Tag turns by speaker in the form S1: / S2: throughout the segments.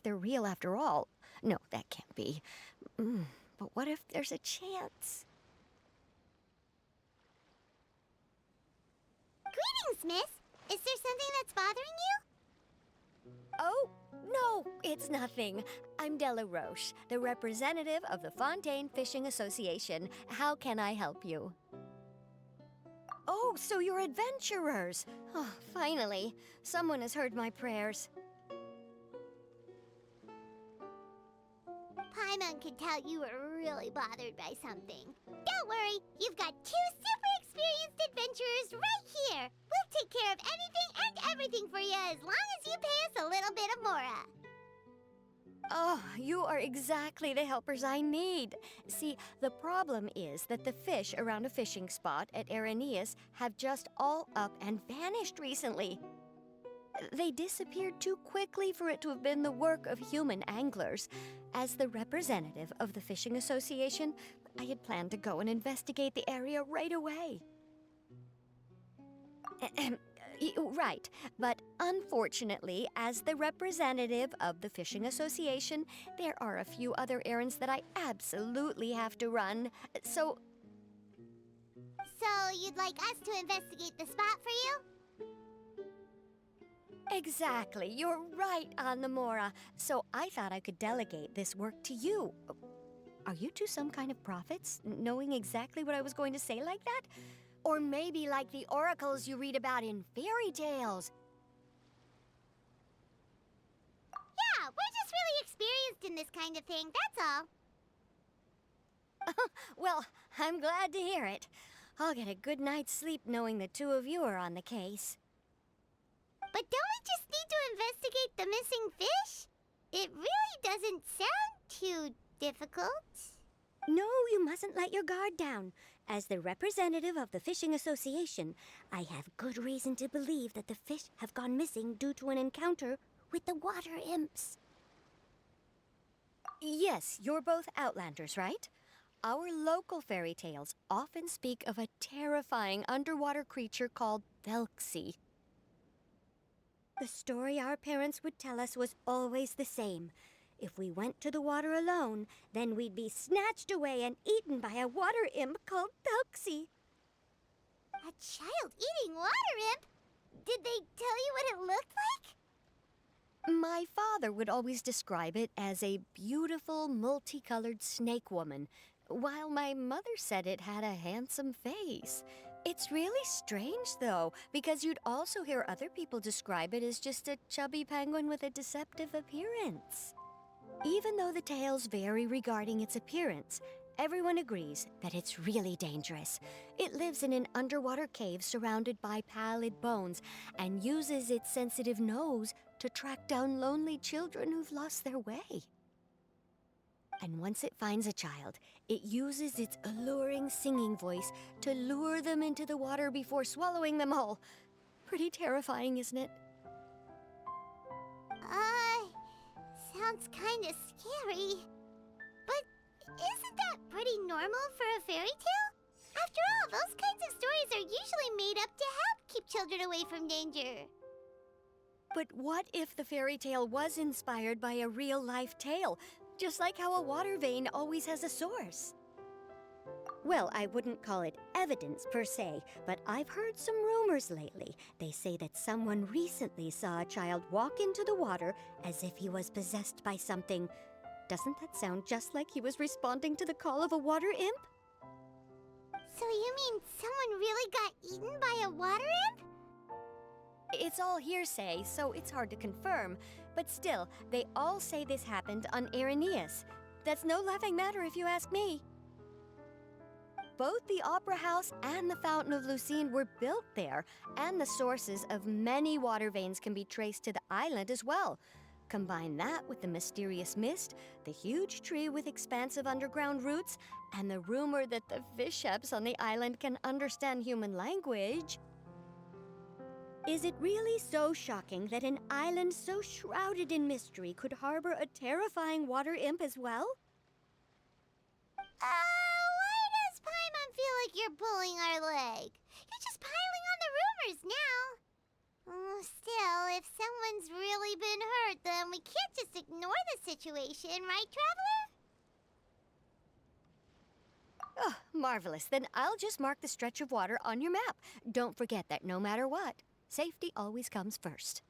S1: they're real after all. No, that can't be. But what if there's a chance?
S2: Greetings, miss. Is there something that's bothering you?
S1: Oh, no, it's nothing. I'm Della Roche, the representative of the Fontaine Fishing Association. How can I help you? Oh, so you're adventurers. Oh, finally, someone has heard my prayers.
S2: Paimon could tell you were really bothered by something. Don't worry, you've got 2 super experienced adventurers right here. We'll take care of anything and everything for you as long as you pay us a little bit of mora.
S1: Oh, you are exactly the helpers I need. See, the problem is that the fish around a fishing spot at Irenaeus have just all up and vanished recently. They disappeared too quickly for it to have been the work of human anglers. As the representative of the Fishing Association, I had planned to go and investigate the area right away. Right, but unfortunately, as the representative of the Fishing Association, there are a few other errands that I absolutely have to run. So
S2: you'd like us to investigate the spot for you?
S1: exactly, you're right on the Mora. So I thought I could delegate this work to you. Are you two some kind of prophets, knowing exactly what I was going to say like that? Or maybe like the oracles you read about in fairy tales.
S2: Yeah, we're just really experienced in this kind of thing, that's all.
S1: Well, I'm glad to hear it. I'll get a good night's sleep knowing the two of you are on the case.
S2: But don't we just need to investigate the missing fish? It really doesn't sound too difficult.
S1: No, you mustn't let your guard down. As the representative of the Fishing Association, I have good reason to believe that the fish have gone missing due to an encounter with the water imps. Yes, you're both Outlanders, right? Our local fairy tales often speak of a terrifying underwater creature called Telykse. The story our parents would tell us was always the same. If we went to the water alone, then we'd be snatched away and eaten by a water imp called Telykse.
S2: A child-eating water imp? Did they tell you what it looked like?
S1: My father would always describe it as a beautiful, multicolored snake woman, while my mother said it had a handsome face. It's really strange, though, because you'd also hear other people describe it as just a chubby penguin with a deceptive appearance. Even though the tales vary regarding its appearance, everyone agrees that it's really dangerous. It lives in an underwater cave surrounded by pallid bones and uses its sensitive nose to track down lonely children who've lost their way. And once it finds a child, it uses its alluring singing voice to lure them into the water before swallowing them whole. Pretty terrifying, isn't it?
S2: Sounds kinda scary. But isn't that pretty normal for a fairy tale? After all, those kinds of stories are usually made up to help keep children away from danger.
S1: But what if the fairy tale was inspired by a real-life tale, just like how a water vein always has a source? Well, I wouldn't call it evidence per se, but I've heard some rumors lately. They say that someone recently saw a child walk into the water as if he was possessed by something. Doesn't that sound just like he was responding to the call of a water imp?
S2: So you mean someone really got eaten by a water imp?
S1: It's all hearsay, so it's hard to confirm. But still, they all say this happened on Irenaeus. That's no laughing matter if you ask me. Both the Opera House and the Fountain of Lucine were built there, and the sources of many water veins can be traced to the island as well. Combine that with the mysterious mist, the huge tree with expansive underground roots, and the rumor that the fish-heps on the island can understand human language. Is it really so shocking that an island so shrouded in mystery could harbor a terrifying water imp as well?
S2: Why does Paimon feel like you're pulling our leg? You're just piling on the rumors now. Still, if someone's really been hurt, then we can't just ignore the situation, right, Traveler?
S1: Oh, marvelous. Then I'll just mark the stretch of water on your map. Don't forget that no matter what, safety always comes first.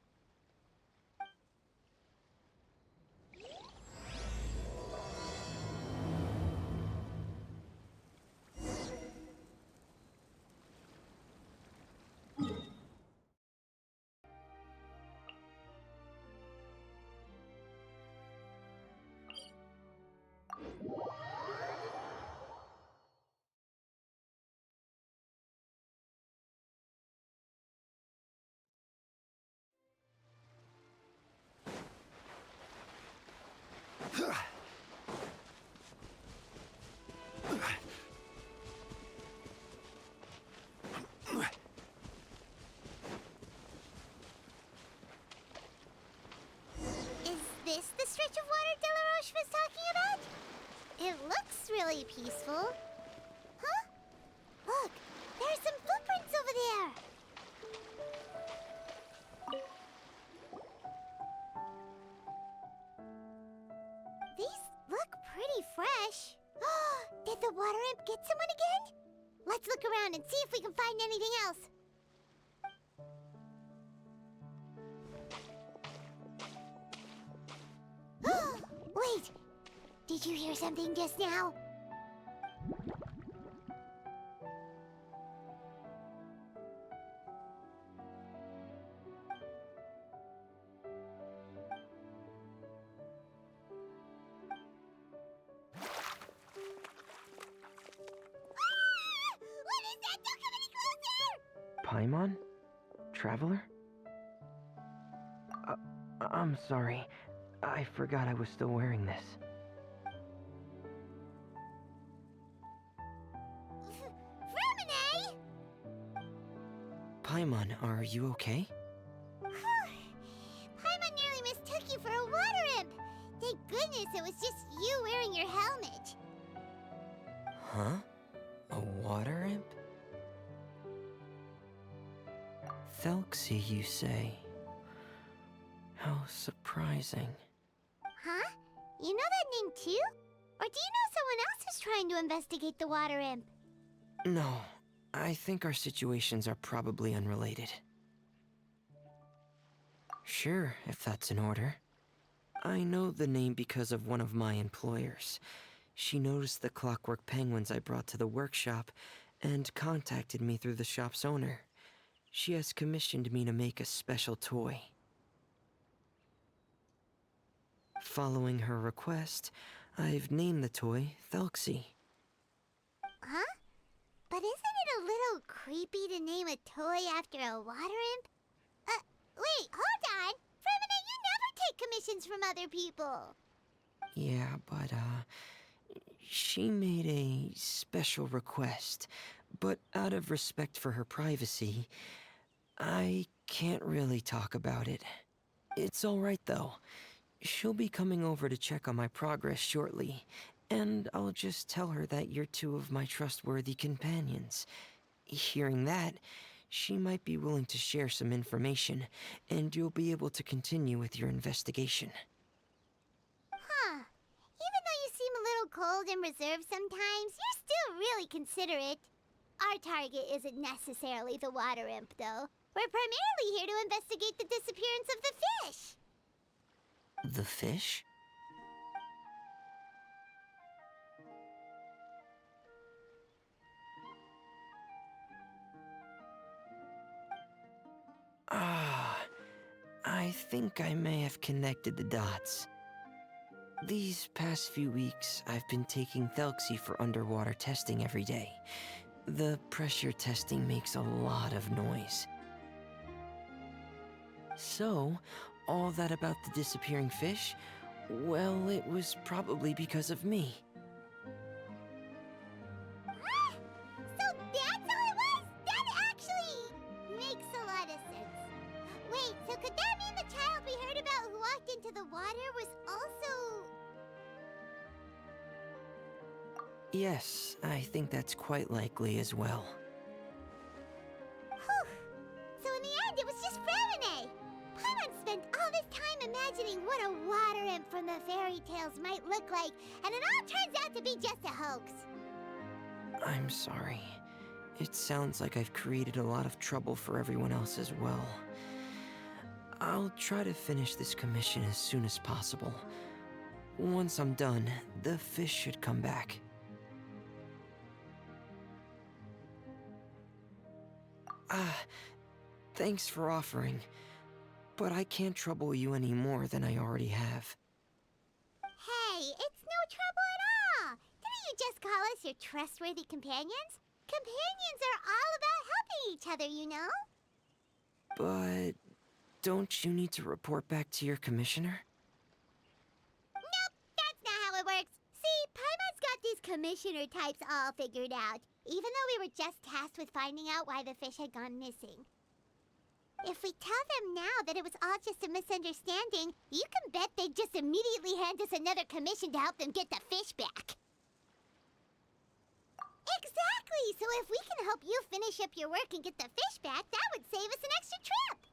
S2: Is this the stretch of water Delaroche was talking about? It looks really peaceful. Huh? Look, there's some footprints over there. These look pretty fresh. Did the water imp get someone again? Let's look around and see if we can find anything else. Wait! Did you hear something just now? What is that? Don't come any closer!
S3: Paimon? Traveler? I'm sorry. I forgot I was still wearing this.
S2: Fремине!
S3: Paimon, are you okay?
S2: Paimon nearly mistook you for a water imp. Thank goodness it was just you wearing your helmet.
S3: Huh? A water imp? Telykse, you say? How surprising.
S2: Huh? You know that name too? Or do you know someone else is trying to investigate the water imp?
S3: No, I think our situations are probably unrelated. Sure, if that's in order. I know the name because of one of my employers. She noticed the clockwork penguins I brought to the workshop and contacted me through the shop's owner. She has commissioned me to make a special toy. Following her request, I've named the toy Telykse.
S2: Huh? But isn't it a little creepy to name a toy after a water imp? Wait, hold on! Fремине, you never take commissions from other people!
S3: Yeah, but, she made a special request, but out of respect for her privacy, I can't really talk about it. It's alright though. She'll be coming over to check on my progress shortly, and I'll just tell her that you're two of my trustworthy companions. Hearing that, she might be willing to share some information, and you'll be able to continue with your investigation.
S2: Huh. Even though you seem a little cold and reserved sometimes, you're still really considerate. Our target isn't necessarily the water imp, though. We're primarily here to investigate the disappearance of the fish.
S3: The fish? I think I may have connected the dots. These past few weeks, I've been taking Telykse for underwater testing every day. The pressure testing makes a lot of noise. So, all that about the disappearing fish? Well, it was probably because of me.
S2: So that's how it was? That actually makes a lot of sense. Wait, so could that mean the child we heard about who walked into the water was also...
S3: Yes, I think that's quite likely as well.
S2: Whew. So in the end, it was just Fремине tales might look like, and it all turns out to be just a hoax.
S3: I'm sorry. It sounds like I've created a lot of trouble for everyone else as well. I'll try to finish this commission as soon as possible. Once I'm done, the fish should come back. Thanks for offering, but I can't trouble you any more than I already have.
S2: Hey, it's no trouble at all. Didn't you just call us your trustworthy companions? Companions are all about helping each other, you know?
S3: But don't you need to report back to your commissioner?
S2: Nope, that's not how it works. See, Paimon's got these commissioner types all figured out, even though we were just tasked with finding out why the fish had gone missing. If we tell them now that it was all just a misunderstanding, you can bet they'd just immediately hand us another commission to help them get the fish back. Exactly! So if we can help you finish up your work and get the fish back, that would save us an extra trip!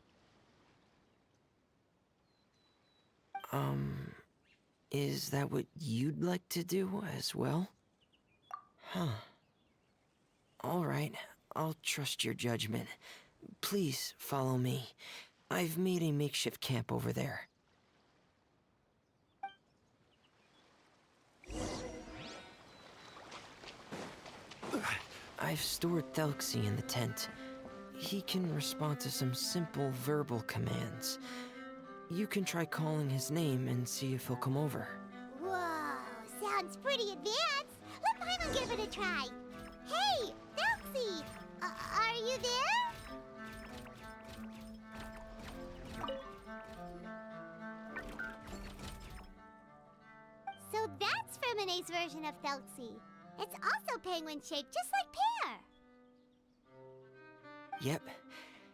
S3: Is that what you'd like to do as well? Huh. Alright, I'll trust your judgment. Please follow me. I've made a makeshift camp over there. I've stored Telksy in the tent. He can respond to some simple verbal commands. You can try calling his name and see if he'll come over.
S2: Whoa, sounds pretty advanced. Let Paimon give it a try. Hey, Telksy! Are you there? So that's Fremine's version of Telksy. It's also penguin-shaped, just like Pear.
S3: Yep.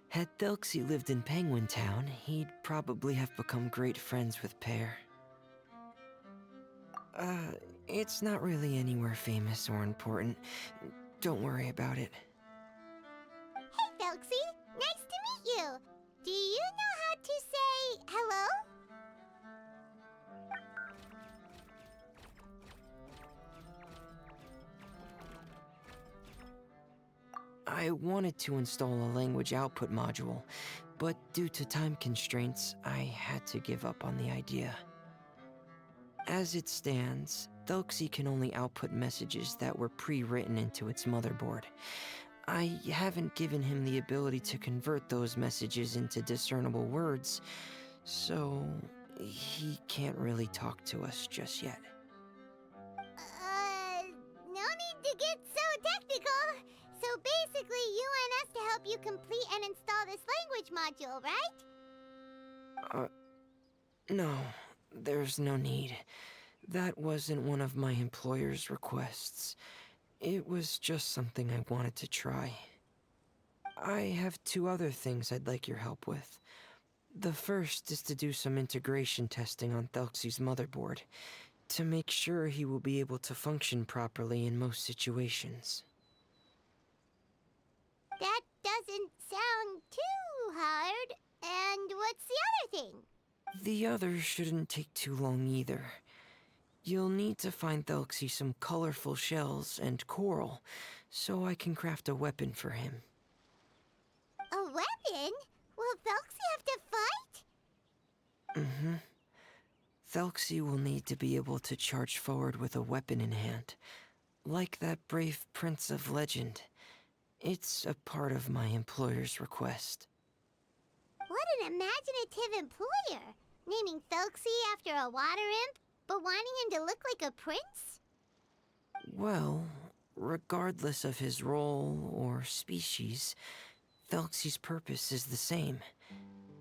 S3: Had Telksy lived in Penguin Town, he'd probably have become great friends with Pear. It's not really anywhere famous or important. Don't worry about it.
S2: Hey, Telksy! Nice to meet you! Do you know how to say hello?
S3: I wanted to install a language output module, but due to time constraints, I had to give up on the idea. As it stands, Telksy can only output messages that were pre-written into its motherboard. I haven't given him the ability to convert those messages into discernible words, so he can't really talk to us just yet.
S2: No need to get so technical. So basically, you want us to help you complete and install this language module, right?
S3: No, there's no need. That wasn't one of my employer's requests. It was just something I wanted to try. I have 2 other things I'd like your help with. The first is to do some integration testing on Telksy's motherboard, to make sure he will be able to function properly in most situations.
S2: That doesn't sound too hard. And what's the other thing?
S3: The other shouldn't take too long either. You'll need to find Telksy some colorful shells and coral, so I can craft a weapon for him.
S2: A weapon? Will Telksy have to fight?
S3: Mm-hmm. Telksy will need to be able to charge forward with a weapon in hand, like that brave prince of legend. It's a part of my employer's request.
S2: What an imaginative employer! Naming Telksy after a water imp, but wanting him to look like a prince?
S3: Well, regardless of his role or species, Telksy's purpose is the same.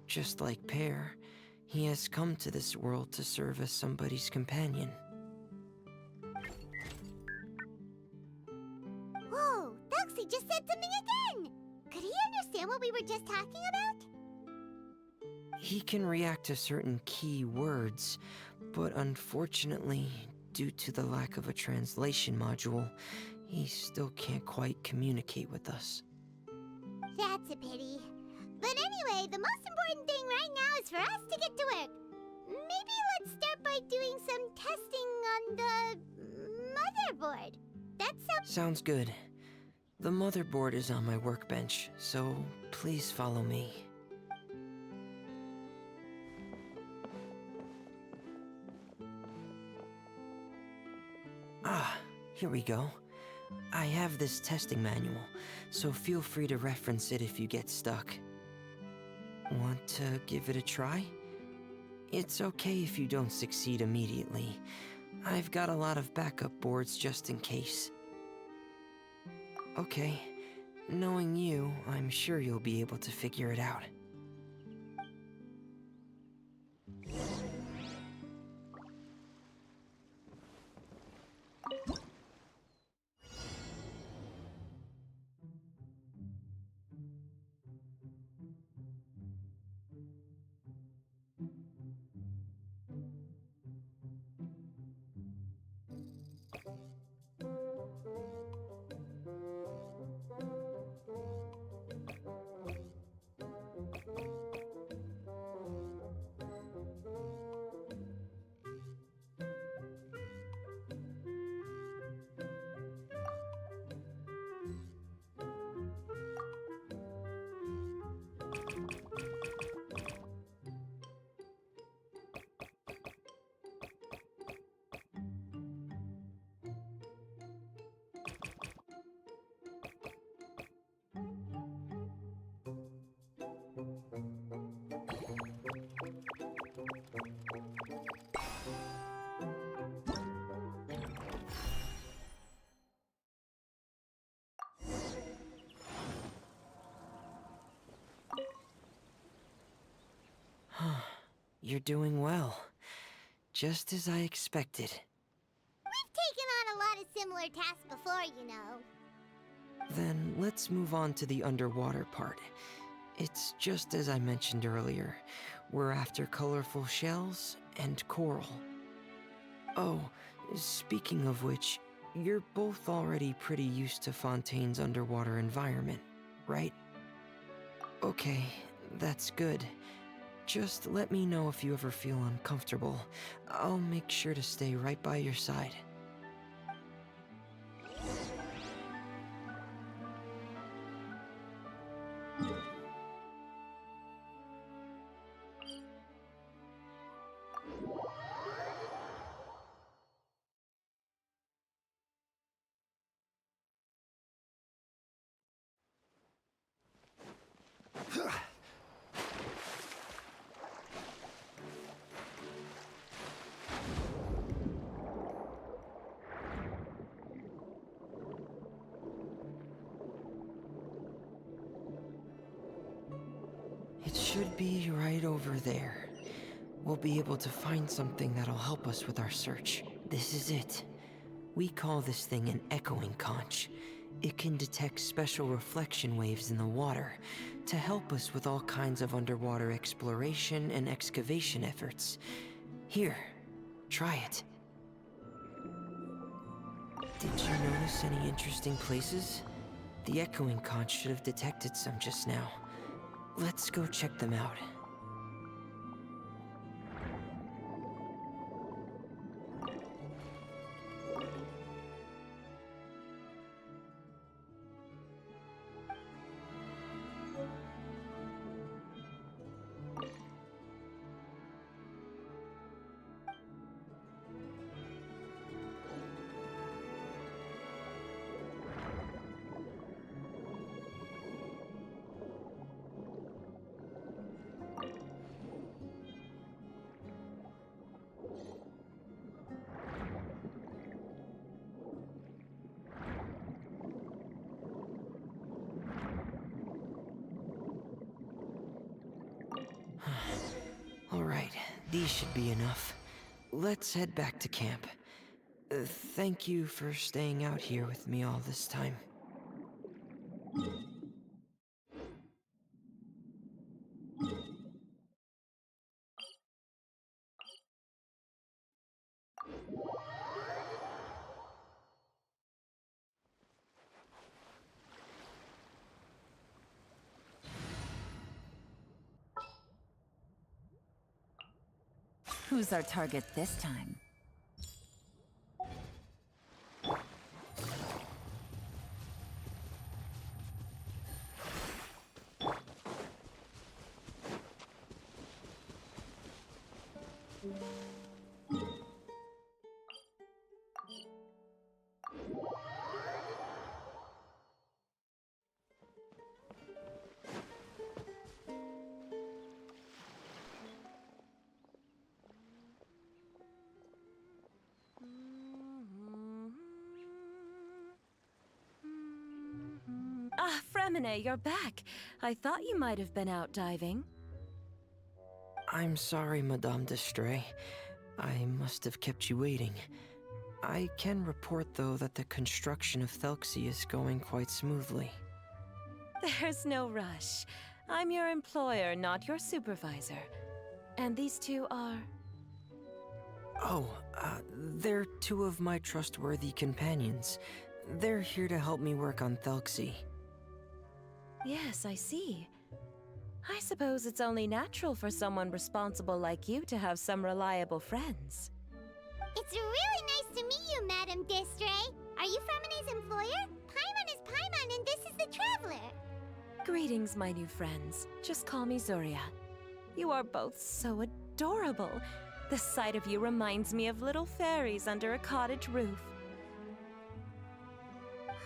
S3: Just like Pear, he has come to this world to serve as somebody's companion.
S2: Whoa, Telksy just said something again! Could he understand what we were just talking about?
S3: He can react to certain key words, but unfortunately, due to the lack of a translation module, he still can't quite communicate with us.
S2: That's a pity. But anyway, the most important thing right now is for us to get to work. maybe let's start by doing some testing on the motherboard. That
S3: Sounds good. The motherboard is on my workbench, so please follow me. Ah, here we go. I have this testing manual, so feel free to reference it if you get stuck. Want to give it a try? It's okay if you don't succeed immediately. I've got a lot of backup boards just in case. Okay, knowing you, I'm sure you'll be able to figure it out. You're doing well. Just as I expected.
S2: We've taken on a lot of similar tasks before, you know.
S3: Then let's move on to the underwater part. It's just as I mentioned earlier. We're after colorful shells and coral. Oh, speaking of which, you're both already pretty used to Fontaine's underwater environment, right? Okay, that's good. Just let me know if you ever feel uncomfortable. I'll make sure to stay right by your side. It should be right over there. We'll be able to find something that'll help us with our search. This is it. We call this thing an echoing conch. It can detect special reflection waves in the water to help us with all kinds of underwater exploration and excavation efforts. Here, try it. Did you notice any interesting places? The echoing conch should have detected some just now. Let's go check them out. Alright, these should be enough. Let's head back to camp. Thank you for staying out here with me all this time.
S4: Who's our target this time? Ah, Fréminé, you're back. I thought you might have been out diving.
S3: I'm sorry, Madame d'Estray. I must have kept you waiting. I can report, though, that the construction of Telksi is going quite smoothly.
S4: There's no rush. I'm your employer, not your supervisor. And these two are...
S3: Oh, they're two of my trustworthy companions. They're here to help me work on Telksi.
S4: Yes, I see. I suppose it's only natural for someone responsible like you to have some reliable friends.
S2: It's really nice to meet you, Madame d'Estray. Are you Fremine's employer? Paimon is Paimon, and this is the Traveler.
S4: Greetings, my new friends. Just call me Zuria. You are both so adorable. The sight of you reminds me of little fairies under a cottage roof.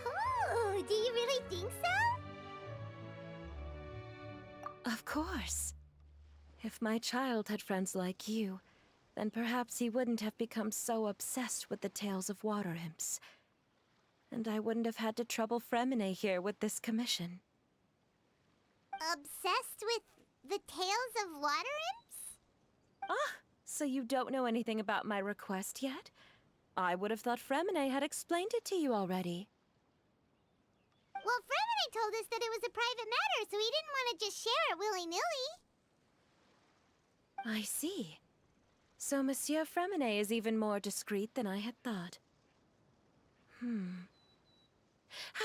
S2: Oh, do you really think so?
S4: Of course. If my child had friends like you, then perhaps he wouldn't have become so obsessed with the tales of water imps. And I wouldn't have had to trouble Fréminé here with this commission.
S2: Obsessed with the tales of water imps?
S4: Ah, so you don't know anything about my request yet? I would have thought Fréminé had explained it to you already.
S2: Well, Freminé told us that it was a private matter, so he didn't want to just share it willy-nilly.
S4: I see. So Monsieur Fréminé is even more discreet than I had thought.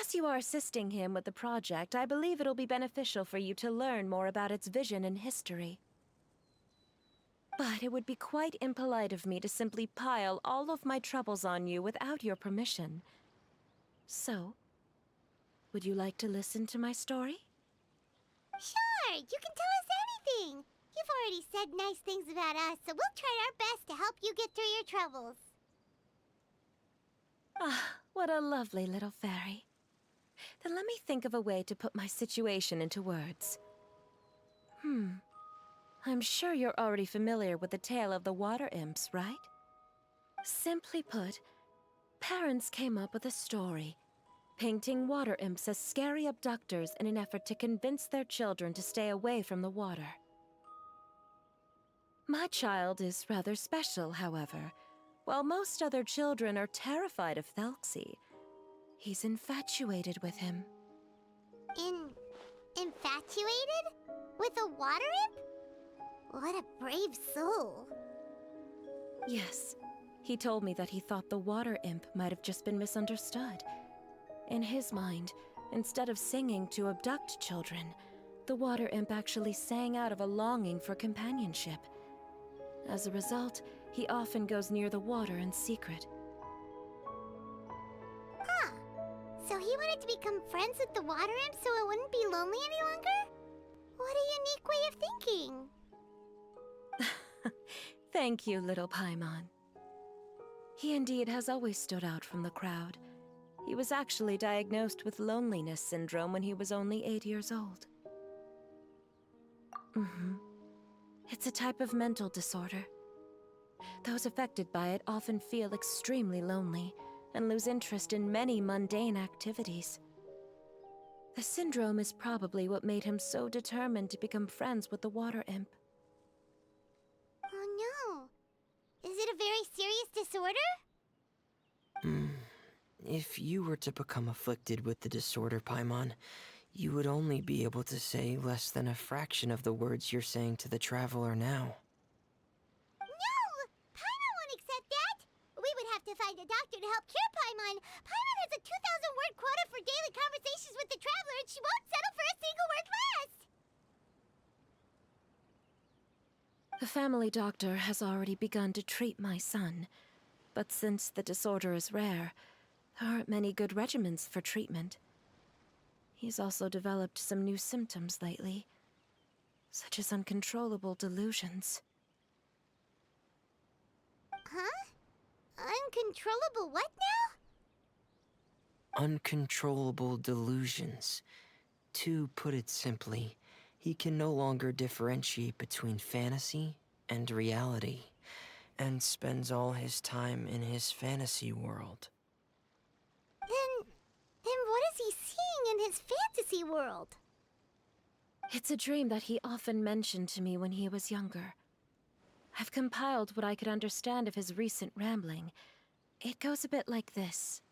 S4: As you are assisting him with the project, I believe it'll be beneficial for you to learn more about its vision and history. But it would be quite impolite of me to simply pile all of my troubles on you without your permission. So, would you like to listen to my story?
S2: Sure, you can tell us anything. You've already said nice things about us, so we'll try our best to help you get through your troubles.
S4: Ah, what a lovely little fairy. Then let me think of a way to put my situation into words. I'm sure you're already familiar with the tale of the water imps, right? Simply put, parents came up with a story, painting water imps as scary abductors in an effort to convince their children to stay away from the water. My child is rather special, however. While most other children are terrified of Telksi, he's infatuated with him.
S2: Infatuated? With a water imp? What a brave soul.
S4: Yes, he told me that he thought the water imp might have just been misunderstood. In his mind, instead of singing to abduct children, the water imp actually sang out of a longing for companionship. As a result, he often goes near the water in secret.
S2: Huh. So he wanted to become friends with the water imp so it wouldn't be lonely any longer? What a unique way of thinking.
S4: Thank you, little Paimon. He indeed has always stood out from the crowd. He was actually diagnosed with loneliness syndrome when he was only 8 years old. It's a type of mental disorder. Those affected by it often feel extremely lonely and lose interest in many mundane activities. The syndrome is probably what made him so determined to become friends with the water imp.
S2: Oh no. Is it a very serious disorder?
S3: If you were to become afflicted with the disorder, Paimon, you would only be able to say less than a fraction of the words you're saying to the Traveler now.
S2: No! Paimon won't accept that! We would have to find a doctor to help cure Paimon. Paimon has a 2,000-word quota for daily conversations with the Traveler, and she won't settle for a single word less!
S4: The family doctor has already begun to treat my son, but since the disorder is rare, there aren't many good regimens for treatment. He's also developed some new symptoms lately, such as uncontrollable delusions.
S2: Huh? Uncontrollable what now?
S3: Uncontrollable delusions. To put it simply, he can no longer differentiate between fantasy and reality, and spends all his time in his fantasy world.
S2: Then what is he seeing in his fantasy world?
S4: It's a dream that he often mentioned to me when he was younger. I've compiled what I could understand of his recent rambling. It goes a bit like this.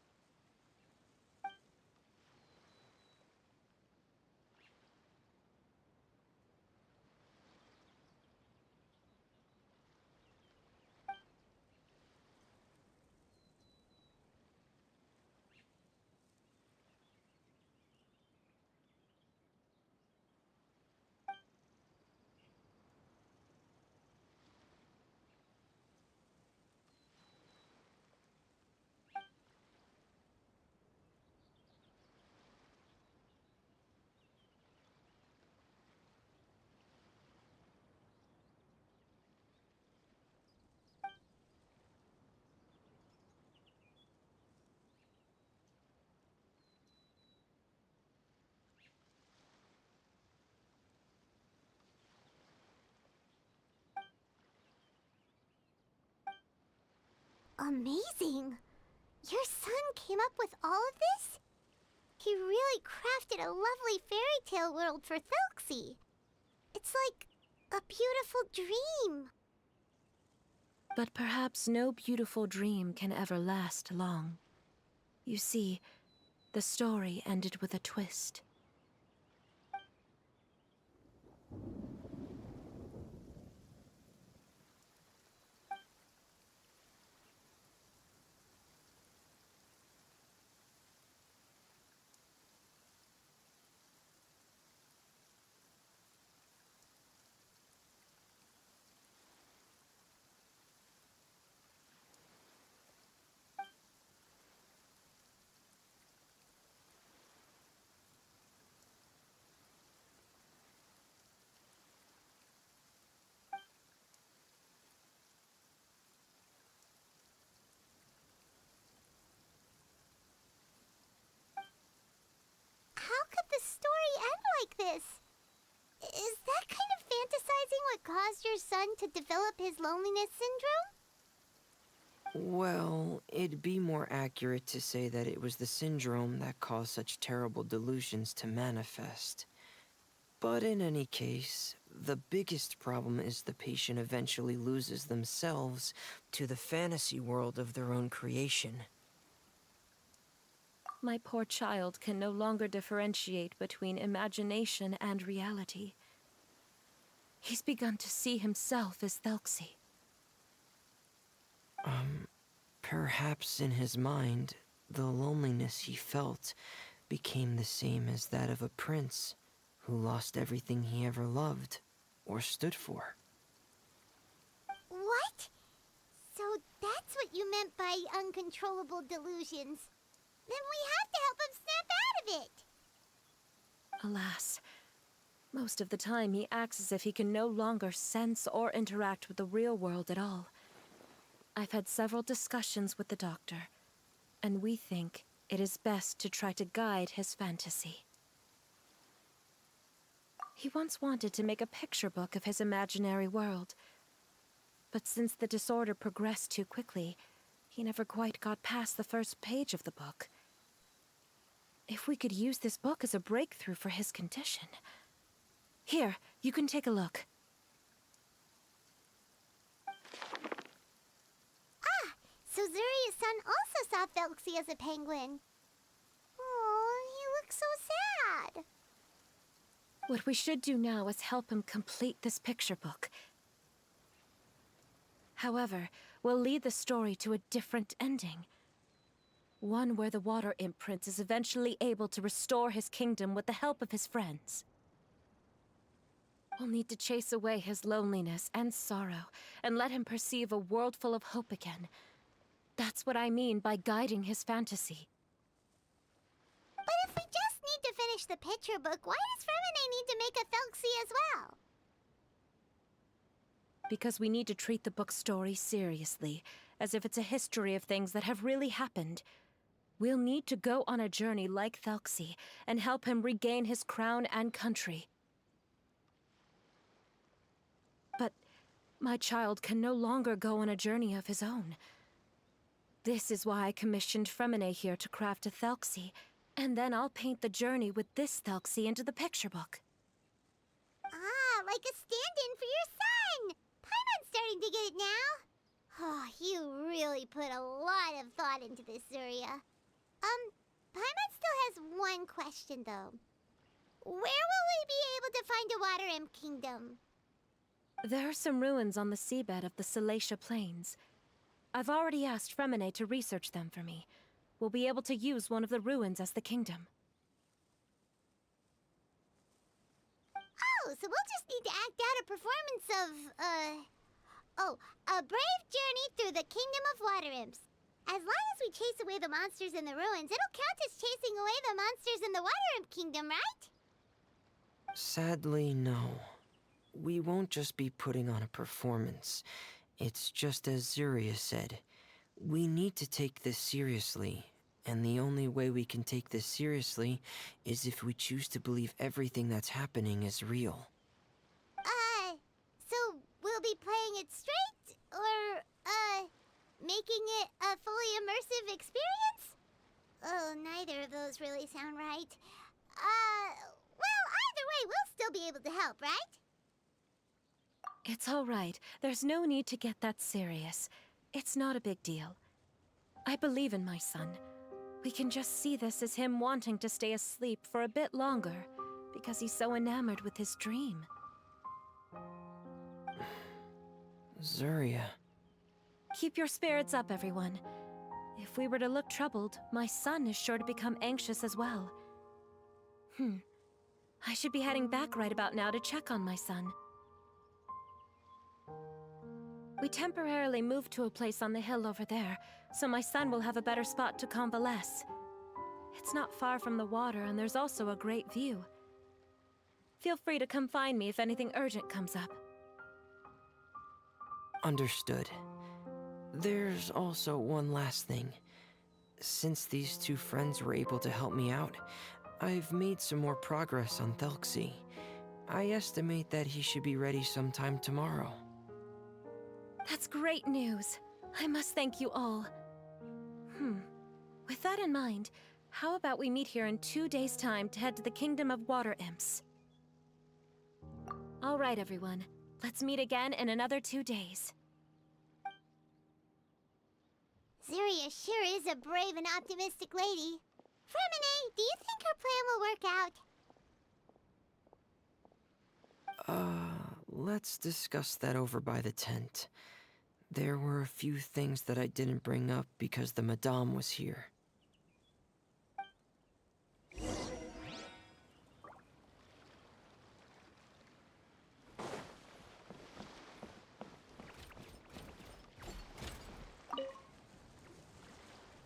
S2: Amazing! Your son came up with all of this? He really crafted a lovely fairy tale world for Telksy. It's like a beautiful dream.
S4: But perhaps no beautiful dream can ever last long. You see, the story ended with a twist.
S2: How could the story end like this? Is that kind of fantasizing what caused your son to develop his loneliness syndrome?
S3: Well, it'd be more accurate to say that it was the syndrome that caused such terrible delusions to manifest. But in any case, the biggest problem is the patient eventually loses themselves to the fantasy world of their own creation.
S4: My poor child can no longer differentiate between imagination and reality. He's begun to see himself as Telksy.
S3: Perhaps in his mind, the loneliness he felt became the same as that of a prince who lost everything he ever loved or stood for.
S2: What? So that's what you meant by uncontrollable delusions. Then we have to help him snap out of it.
S4: Alas, most of the time he acts as if he can no longer sense or interact with the real world at all. I've had several discussions with the doctor, and we think it is best to try to guide his fantasy. He once wanted to make a picture book of his imaginary world, but since the disorder progressed too quickly, he never quite got past the first page of the book. If we could use this book as a breakthrough for his condition... Here, you can take a look.
S2: So Zuria's son also saw Telksy as a penguin. Oh, he looks so sad.
S4: What we should do now is help him complete this picture book. However, we'll lead the story to a different ending. One where the Water Imp Prince is eventually able to restore his kingdom with the help of his friends. We'll need to chase away his loneliness and sorrow and let him perceive a world full of hope again. That's what I mean by guiding his fantasy.
S2: But if we just need to finish the picture book, why does Fремине need to make a Telksi as well?
S4: Because we need to treat the book's story seriously, as if it's a history of things that have really happened. We'll need to go on a journey like Telksi and help him regain his crown and country. But my child can no longer go on a journey of his own. This is why I commissioned Fремине here to craft a Telksi, and then I'll paint the journey with this Telksi into the picture book.
S2: Ah, like a stand-in for your son! Paimon's starting to get it now. Oh, you really put a lot of thought into this, Zuria. Paimon still has one question, though. Where will we be able to find a water imp kingdom?
S4: There are some ruins on the seabed of the Salacia Plains. I've already asked Fремине to research them for me. We'll be able to use one of the ruins as the kingdom.
S2: Oh, so we'll just need to act out a performance of, a brave journey through the Kingdom of Water Imps. As long as we chase away the monsters in the ruins, it'll count as chasing away the monsters in the Water Imp Kingdom, right?
S3: Sadly, no. We won't just be putting on a performance. It's just as Zuria said. We need to take this seriously. And the only way we can take this seriously is if we choose to believe everything that's happening is real.
S2: So we'll be playing it straight? Or, making it a fully immersive experience? Oh, neither of those really sound right. Well, either way, we'll still be able to help, right?
S4: It's all right. There's no need to get that serious. It's not a big deal. I believe in my son. We can just see this as him wanting to stay asleep for a bit longer, because he's so enamored with his dream.
S3: Zuria.
S4: Keep your spirits up, everyone. If we were to look troubled, my son is sure to become anxious as well. I should be heading back right about now to check on my son. We temporarily moved to a place on the hill over there, so my son will have a better spot to convalesce. It's not far from the water, and there's also a great view. Feel free to come find me if anything urgent comes up.
S3: Understood. There's also one last thing. Since these two friends were able to help me out, I've made some more progress on Telksi. I estimate that he should be ready sometime tomorrow.
S4: That's great news. I must thank you all. With that in mind, how about we meet here in 2 days' time to head to the Kingdom of Water Imps? All right, everyone. Let's meet again in another 2 days.
S2: Zuria sure is a brave and optimistic lady. Fремине, do you think her plan will work out?
S3: Let's discuss that over by the tent. There were a few things that I didn't bring up because the Madame was here.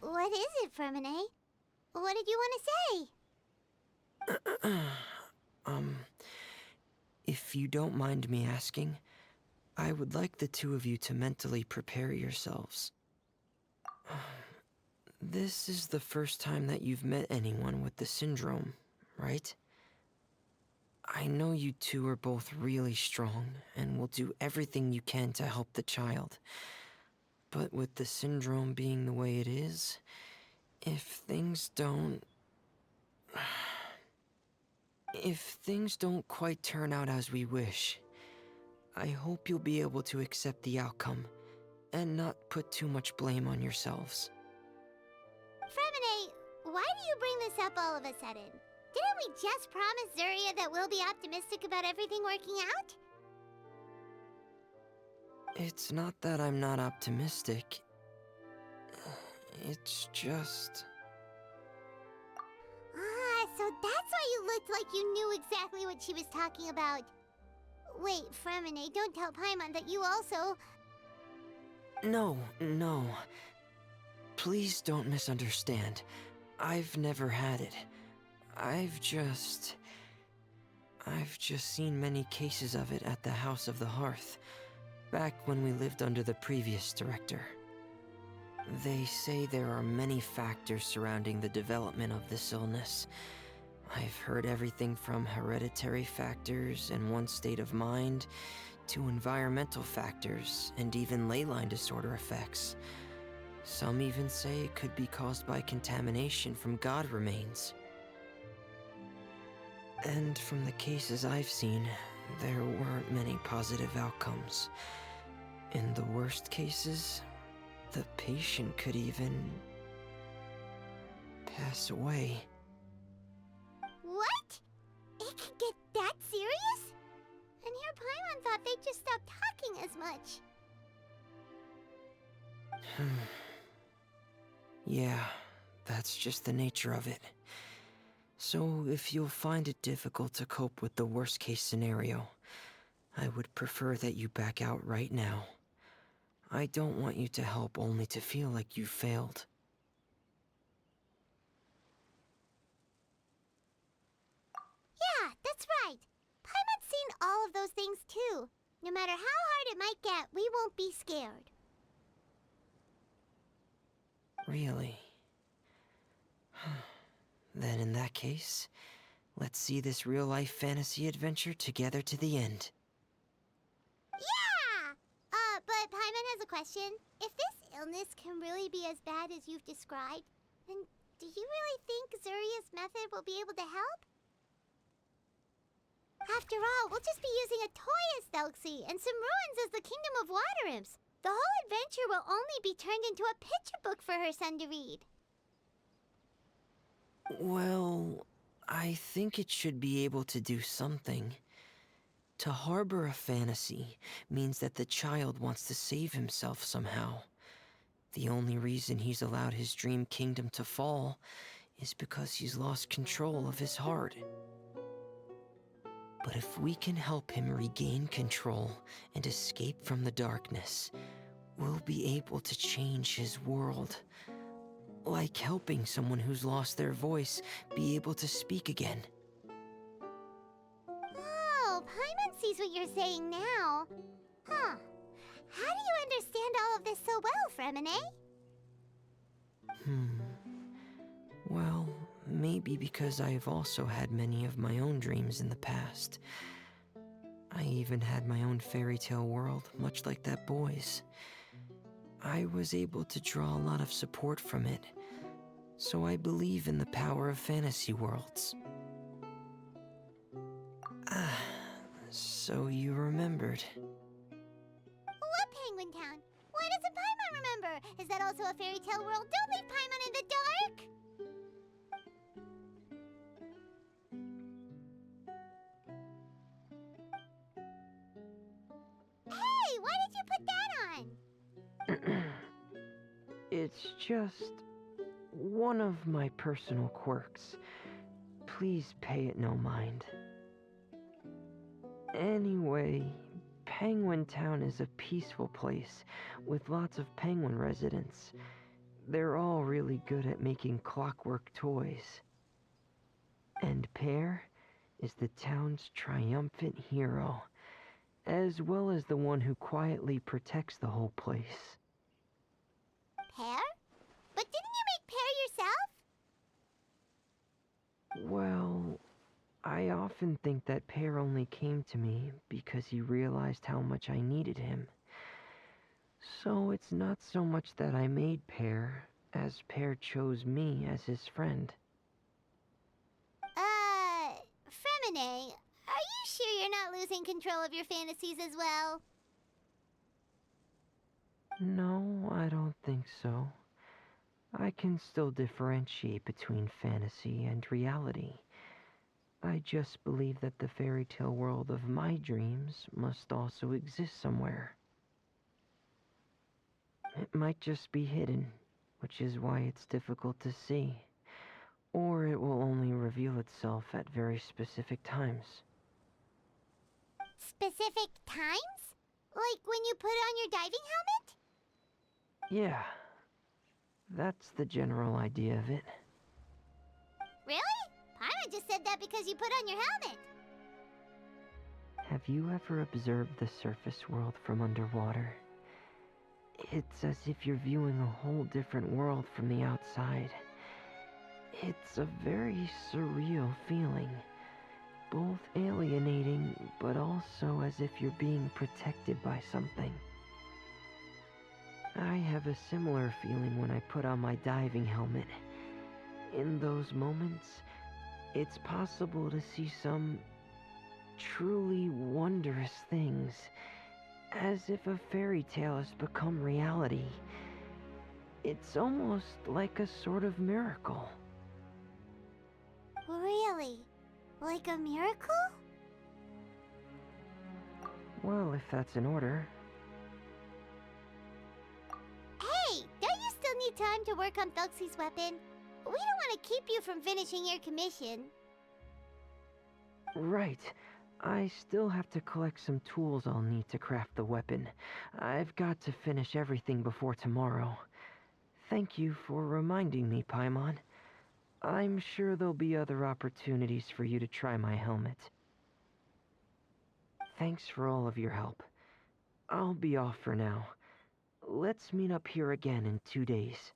S2: What is it, Fремине? What did you want to say?
S3: If you don't mind me asking, I would like the two of you to mentally prepare yourselves. This is the first time that you've met anyone with the syndrome, right? I know you two are both really strong and will do everything you can to help the child. But with the syndrome being the way it is, if things don't quite turn out as we wish, I hope you'll be able to accept the outcome and not put too much blame on yourselves.
S2: Fремине, why do you bring this up all of a sudden? Didn't we just promise Zuria that we'll be optimistic about everything working out?
S3: It's not that I'm not optimistic. It's just...
S2: Ah, so that's why you looked like you knew exactly what she was talking about. Wait, Fремине, don't tell Paimon that you also...
S3: No, no. Please don't misunderstand. I've never had it. I've just seen many cases of it at the House of the Hearth, back when we lived under the previous director. They say there are many factors surrounding the development of this illness. I've heard everything from hereditary factors and one's state of mind, to environmental factors and even ley line disorder effects. Some even say it could be caused by contamination from god remains. And from the cases I've seen, there weren't many positive outcomes. In the worst cases, the patient could even pass away.
S2: What? It could get that serious? And here Paimon thought they'd just stop talking as much.
S3: Yeah, that's just the nature of it. So if you'll find it difficult to cope with the worst case scenario, I would prefer that you back out right now. I don't want you to help only to feel like you failed.
S2: Yeah, that's right. Paimon's seen all of those things too. No matter how hard it might get, we won't be scared.
S3: Really? Then in that case, let's see this real-life fantasy adventure together to the end.
S2: Yeah! But Paimon has a question. If this illness can really be as bad as you've described, then do you really think Zuria's method will be able to help? After all, we'll just be using a toy as Telyksi and some ruins as the Kingdom of Water Imps. The whole adventure will only be turned into a picture book for her son to read.
S3: Well, I think it should be able to do something. To harbor a fantasy means that the child wants to save himself somehow. The only reason he's allowed his dream kingdom to fall is because he's lost control of his heart. But if we can help him regain control and escape from the darkness, we'll be able to change his world. Like helping someone who's lost their voice be able to speak again.
S2: Oh, Paimon sees what you're saying now. Huh. How do you understand all of this so well, Fремине?
S3: Well, maybe because I've also had many of my own dreams in the past. I even had my own fairy tale world, much like that boy's. I was able to draw a lot of support from it, so I believe in the power of fantasy worlds. So you remembered.
S2: What Penguin Town? Why doesn't Paimon remember? Is that also a fairy tale world? Don't leave Paimon in the dark! Hey, why did you put that on?
S3: It's just one of my personal quirks. Please pay it no mind. Anyway, Penguin Town is a peaceful place with lots of penguin residents. They're all really good at making clockwork toys. And Pear is the town's triumphant hero, as well as the one who quietly protects the whole place.
S2: Pear? But didn't you make Pear yourself?
S3: Well, I often think that Pear only came to me because he realized how much I needed him. So it's not so much that I made Pear, as Pear chose me as his friend.
S2: Fремине, are you sure you're not losing control of your fantasies as well?
S3: No, I don't think so. I can still differentiate between fantasy and reality. I just believe that the fairy tale world of my dreams must also exist somewhere. It might just be hidden, which is why it's difficult to see. Or it will only reveal itself at very specific times.
S2: Specific times? Like when you put on your diving helmet?
S3: Yeah, that's the general idea of it.
S2: Really? Paimon just said that because you put on your helmet.
S3: Have you ever observed the surface world from underwater? It's as if you're viewing a whole different world from the outside. It's a very surreal feeling. Both alienating, but also as if you're being protected by something. I have a similar feeling when I put on my diving helmet. In those moments, it's possible to see some truly wondrous things, as if a fairy tale has become reality. It's almost like a sort of miracle.
S2: Really? Like a miracle?
S3: Well, if that's in order.
S2: Hey, don't you still need time to work on Telksi's weapon? We don't want to keep you from finishing your commission.
S3: Right. I still have to collect some tools I'll need to craft the weapon. I've got to finish everything before tomorrow. Thank you for reminding me, Paimon. I'm sure there'll be other opportunities for you to try my helmet. Thanks for all of your help. I'll be off for now. Let's meet up here again in 2 days.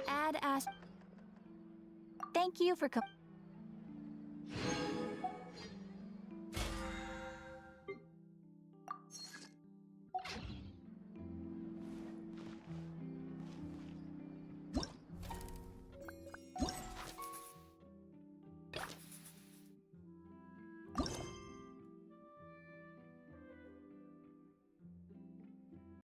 S2: Add as. Thank you for